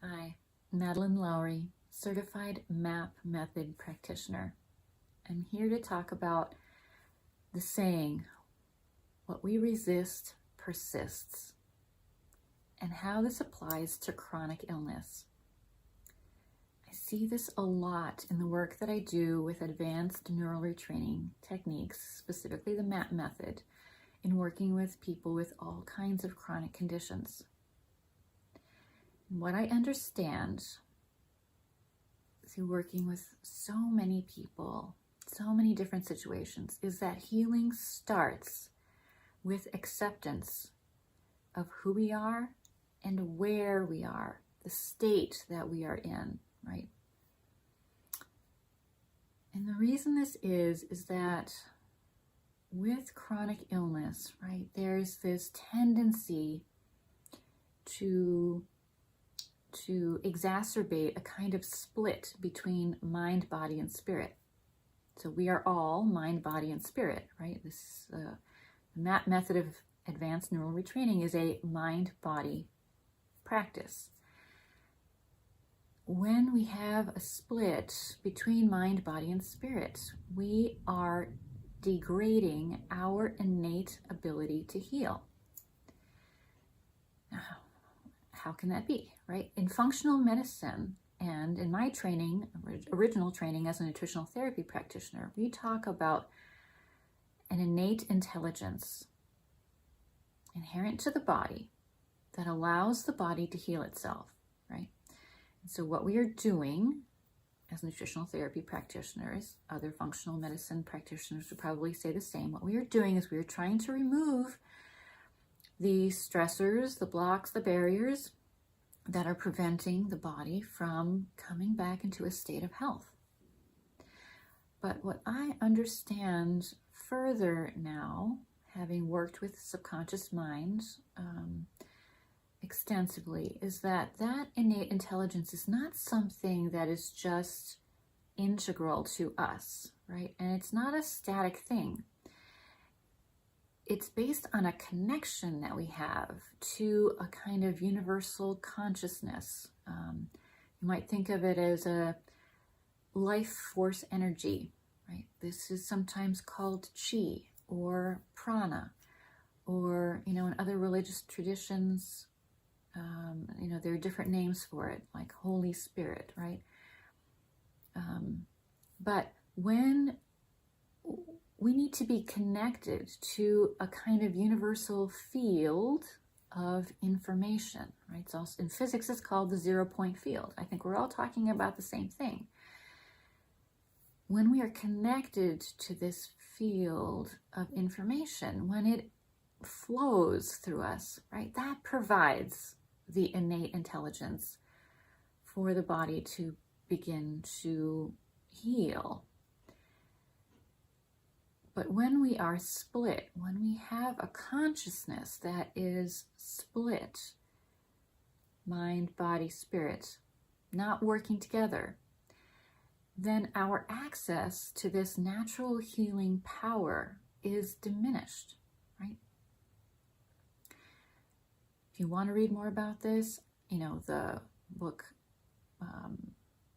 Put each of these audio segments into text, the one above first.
Hi, Madeline Lowry, Certified MAP Method Practitioner. I'm here to talk about the saying, what we resist persists, and how this applies to chronic illness. I see this a lot in the work that I do with advanced neural retraining techniques, specifically the MAP method, in working with people with all kinds of chronic conditions. What I understand through working with so many people, so many different situations, is that healing starts with acceptance of who we are and where we are, the state that we are in, right? And the reason this is that with chronic illness, right, there's this tendency to exacerbate a kind of split between mind, body, and spirit. So we are all mind, body, and spirit, right? This MAP method of advanced neural retraining is a mind-body practice. When we have a split between mind, body, and spirit, we are degrading our innate ability to heal. Now, how can that be, right? In functional medicine and in my training, original training as a nutritional therapy practitioner, we talk about an innate intelligence inherent to the body that allows the body to heal itself, right? And so what we are doing as nutritional therapy practitioners, other functional medicine practitioners would probably say the same. What we are doing is we are trying to remove the stressors, the blocks, the barriers that are preventing the body from coming back into a state of health. But what I understand further now, having worked with subconscious mind extensively, is that innate intelligence is not something that is just integral to us, right? And it's not a static thing. It's based on a connection that we have to a kind of universal consciousness. You might think of it as a life force energy, right? This is sometimes called chi or prana, or, in other religious traditions, there are different names for it, like Holy Spirit, right? But when we need to be connected to a kind of universal field of information, right? It's also, in physics, it's called the 0-point field. I think we're all talking about the same thing. When we are connected to this field of information, when it flows through us, right, that provides the innate intelligence for the body to begin to heal. But when we are split, when we have a consciousness that is split, mind, body, spirit, not working together, then our access to this natural healing power is diminished, right? If you want to read more about this, the book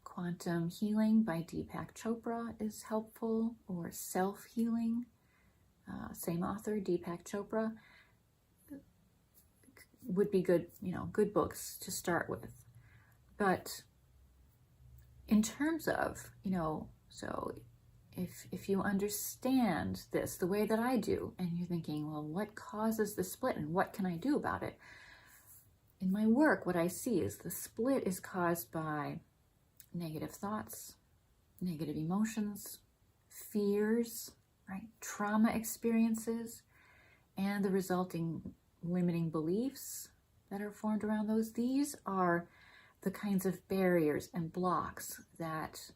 Quantum Healing by Deepak Chopra is helpful, or Self-Healing, same author, Deepak Chopra, would be good, good books to start with. But in terms of, so if you understand this the way that I do, and you're thinking, well, what causes the split and what can I do about it? In my work, what I see is the split is caused by negative thoughts, negative emotions, fears, right? Trauma experiences, and the resulting limiting beliefs that are formed around those. These are the kinds of barriers and blocks that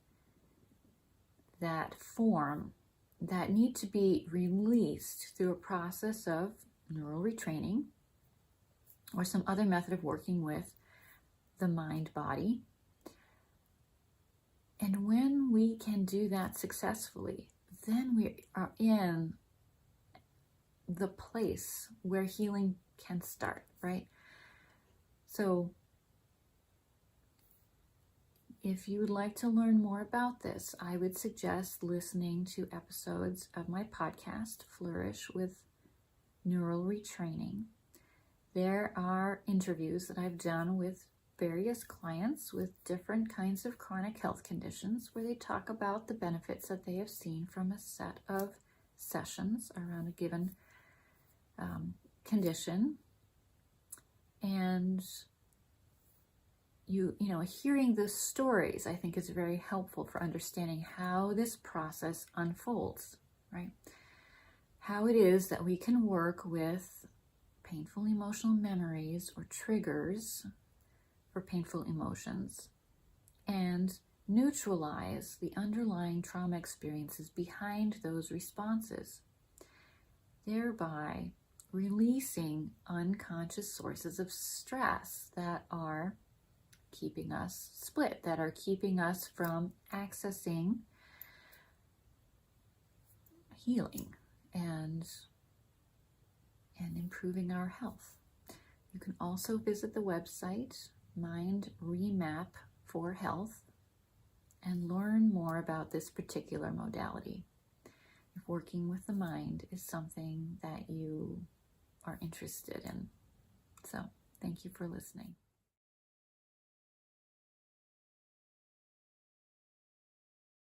form, that need to be released through a process of neural retraining or some other method of working with the mind-body. And when we can do that successfully, then we are in the place where healing can start, right? So if you would like to learn more about this, I would suggest listening to episodes of my podcast, Flourish with Neural Retraining. There are interviews that I've done with various clients with different kinds of chronic health conditions where they talk about the benefits that they have seen from a set of sessions around a given condition. And you know, hearing the stories, I think, is very helpful for understanding how this process unfolds, right? How it is that we can work with painful emotional memories or triggers for painful emotions and neutralize the underlying trauma experiences behind those responses, thereby releasing unconscious sources of stress that are keeping us split, that are keeping us from accessing healing and improving our health. You can also visit the website Mind Remap for Health and learn more about this particular modality if working with the mind is something that you are interested in. So, thank you for listening.